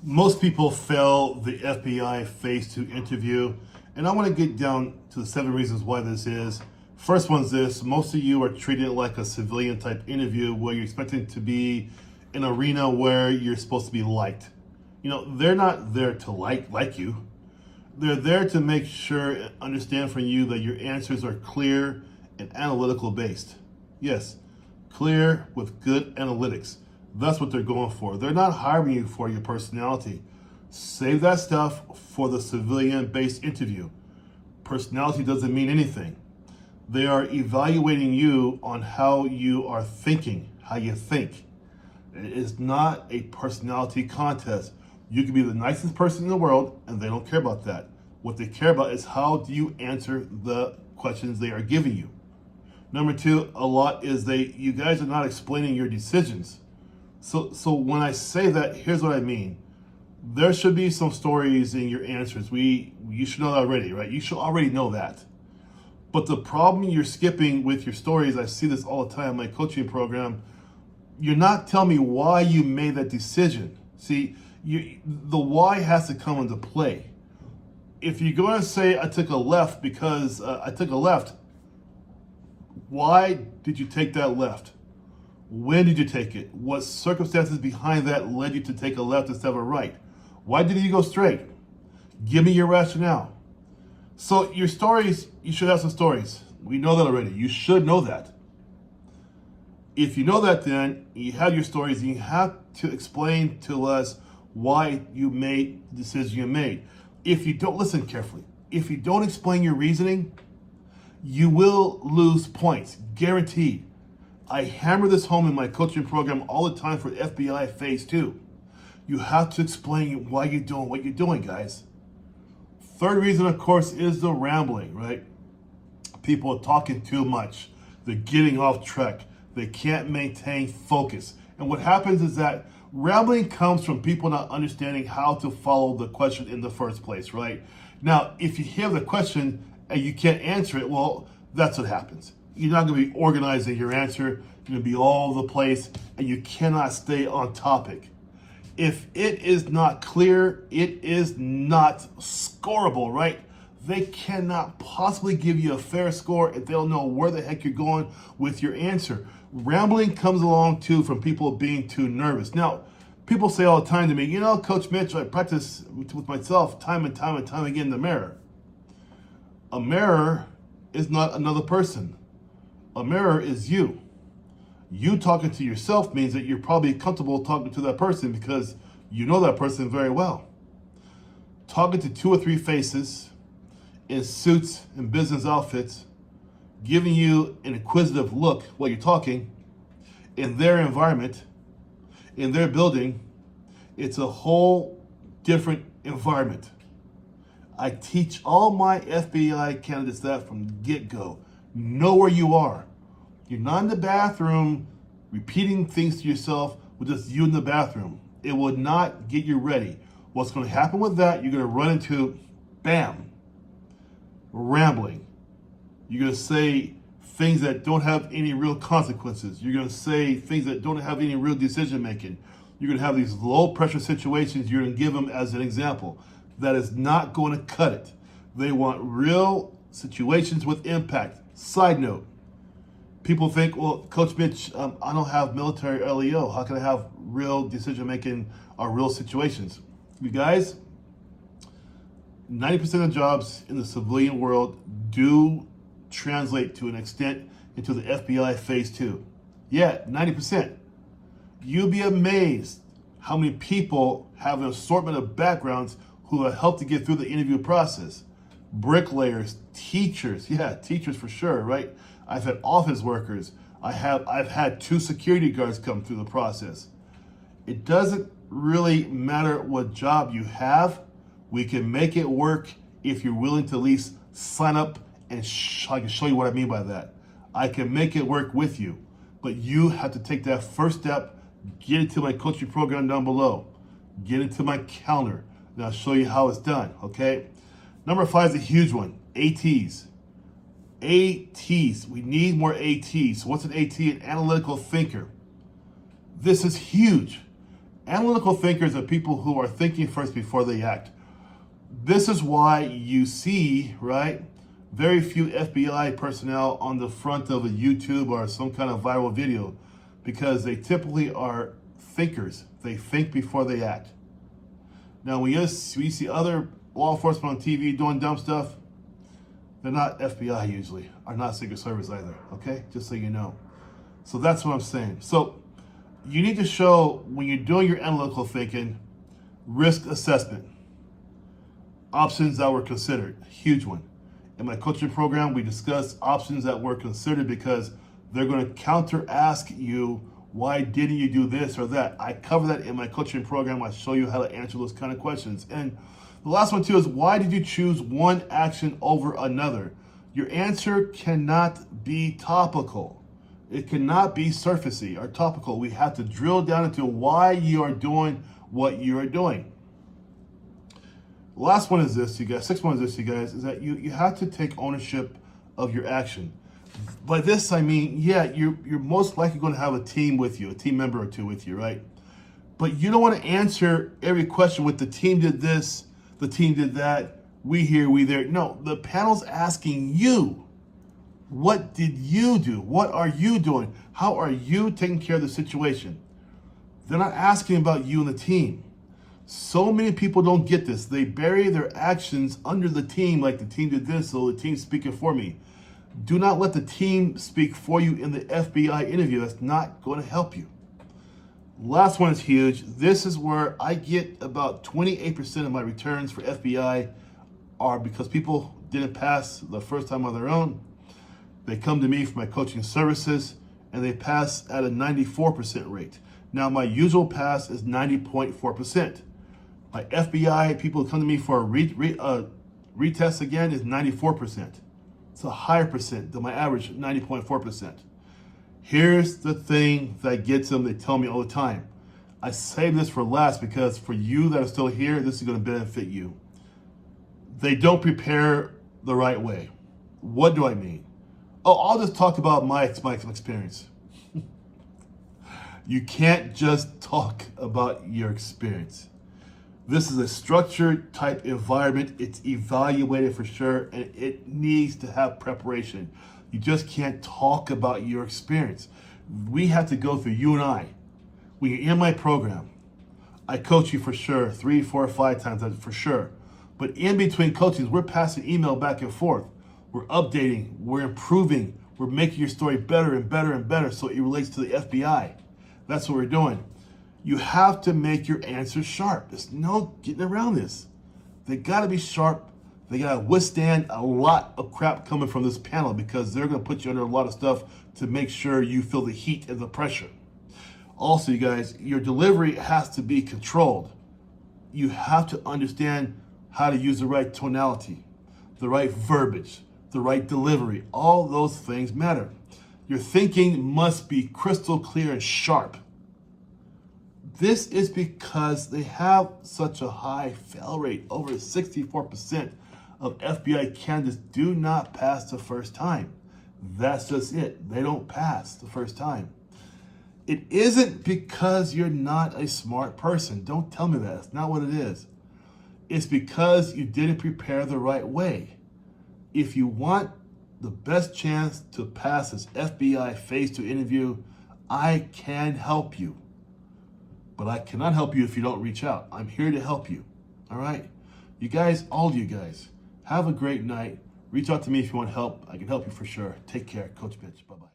Most people fail the FBI phase 2 interview, and I want to get down to the 7 reasons why this is. First one's this: most of you are treating it like a civilian type interview where you're expecting to be an arena where you're supposed to be liked. You know, they're not there to like you. They're there to make sure and understand from you that your answers are clear and analytical based. Yes, clear with good analytics. That's what they're going for. They're not hiring you for your personality. Save that stuff for the civilian based interview. Personality doesn't mean anything. They are evaluating you on how you are thinking, how you think. It is not a personality contest. You can be the nicest person in the world and they don't care about that. What they care about is how do you answer the questions they are giving you. Number 2, a lot is you guys are not explaining your decisions. So when I say that, here's what I mean. There should be some stories in your answers. You should know that already, right? You should already know that. But the problem you're skipping with your stories, I see this all the time in my coaching program, you're not telling me why you made that decision. See, the why has to come into play. If you're going to say, I took a left because I took a left, why did you take that left? When did you take it? What circumstances behind that led you to take a left instead of a right? Why didn't you go straight? Give me your rationale. So your stories, you should have some stories. We know that already. You should know that. If you know that, then you have your stories and you have to explain to us why you made the decision you made. If you don't listen carefully, if you don't explain your reasoning, you will lose points, guaranteed. I hammer this home in my coaching program all the time for FBI phase 2. You have to explain why you're doing what you're doing, guys. Third reason, of course, is the rambling, right? People are talking too much. They're getting off track. They can't maintain focus. And what happens is that rambling comes from people not understanding how to follow the question in the first place, right? Now, if you hear the question and you can't answer it, well, that's what happens. You're not going to be organizing your answer. You're going to be all over the place, and you cannot stay on topic. If it is not clear, it is not scoreable, right? They cannot possibly give you a fair score if they don't know where the heck you're going with your answer. Rambling comes along too from people being too nervous. Now, people say all the time to me, you know, Coach Mitch, I practice with myself time and time again in the mirror. A mirror is not another person. A mirror is you. You talking to yourself means that you're probably comfortable talking to that person because you know that person very well. Talking to 2 or 3 faces in suits and business outfits, giving you an inquisitive look while you're talking, in their environment, in their building, it's a whole different environment. I teach all my FBI candidates that from the get-go. Know where you are. You're not in the bathroom repeating things to yourself with just you in the bathroom. It will not get you ready. What's going to happen with that, you're going to run into, bam, rambling. You're going to say things that don't have any real consequences. You're going to say things that don't have any real decision making. You're going to have these low pressure situations. You're going to give them as an example. That is not going to cut it. They want real situations with impact. Side note, people think, well, Coach Mitch, I don't have military LEO. How can I have real decision making or real situations? You guys, 90% of jobs in the civilian world do translate to an extent into the FBI phase 2. Yeah, 90%. You'll be amazed how many people have an assortment of backgrounds who have helped to get through the interview process. Bricklayers, teachers, yeah, teachers for sure, right? I've had office workers. I've had 2 security guards come through the process. It doesn't really matter what job you have. We can make it work if you're willing to at least sign up and I can show you what I mean by that. I can make it work with you, but you have to take that first step, get into my coaching program down below, get into my calendar, and I'll show you how it's done, okay? Number 5 is a huge one, ATs. ATs, we need more ATs. So what's an AT? An analytical thinker. This is huge. Analytical thinkers are people who are thinking first before they act. This is why you see, right, very few FBI personnel on the front of a YouTube or some kind of viral video, because they typically are thinkers. They think before they act. Now, when we see other law enforcement on TV doing dumb stuff, they're not FBI usually, or not Secret Service either, okay? Just so you know. So that's what I'm saying. So you need to show, when you're doing your analytical thinking, risk assessment. Options that were considered, huge one. In my coaching program, we discuss options that were considered because they're going to counter ask you, why didn't you do this or that? I cover that in my coaching program. I show you how to answer those kind of questions. And the last one too is, why did you choose one action over another? Your answer cannot be topical. It cannot be surfacey or topical. We have to drill down into why you are doing what you are doing. The last one is this, you guys. Sixth one is this, you guys, is that you have to take ownership of your action. By this, I mean, yeah, you're most likely going to have a team with you, a team member or two with you, right? But you don't want to answer every question with the team did this, the team did that, we here, we there. No, the panel's asking you, what did you do? What are you doing? How are you taking care of the situation? They're not asking about you and the team. So many people don't get this. They bury their actions under the team, like the team did this, so the team's speaking for me. Do not let the team speak for you in the FBI interview. That's not going to help you. Last one is huge. This is where I get about 28% of my returns for FBI are because people didn't pass the first time on their own. They come to me for my coaching services, and they pass at a 94% rate. Now, my usual pass is 90.4%. My FBI, people who come to me for a retest again, is 94%. It's a higher percent than my average, 90.4%. Here's the thing that gets them. They tell me all the time. I save this for last because for you that are still here, this is going to benefit you. They don't prepare the right way. What do I mean? Oh, I'll just talk about my experience. You can't just talk about your experience. This is a structured type environment. It's evaluated for sure, and it needs to have preparation. You just can't talk about your experience. We have to go through, you and I. When you're in my program, I coach you for sure, 3, 4, 5 times for sure. But in between coachings, we're passing email back and forth. We're updating, we're improving, we're making your story better and better and better so it relates to the FBI. That's what we're doing. You have to make your answers sharp. There's no getting around this. They got to be sharp. They got to withstand a lot of crap coming from this panel because they're going to put you under a lot of stuff to make sure you feel the heat and the pressure. Also, you guys, your delivery has to be controlled. You have to understand how to use the right tonality, the right verbiage, the right delivery. All those things matter. Your thinking must be crystal clear and sharp. This is because they have such a high fail rate. Over 64% of FBI candidates do not pass the first time. That's just it. They don't pass the first time. It isn't because you're not a smart person. Don't tell me that. It's not what it is. It's because you didn't prepare the right way. If you want the best chance to pass this FBI phase 2 interview, I can help you. But I cannot help you if you don't reach out. I'm here to help you. All right? You guys, all of you guys, have a great night. Reach out to me if you want help. I can help you for sure. Take care. Coach Mitch. Bye-bye.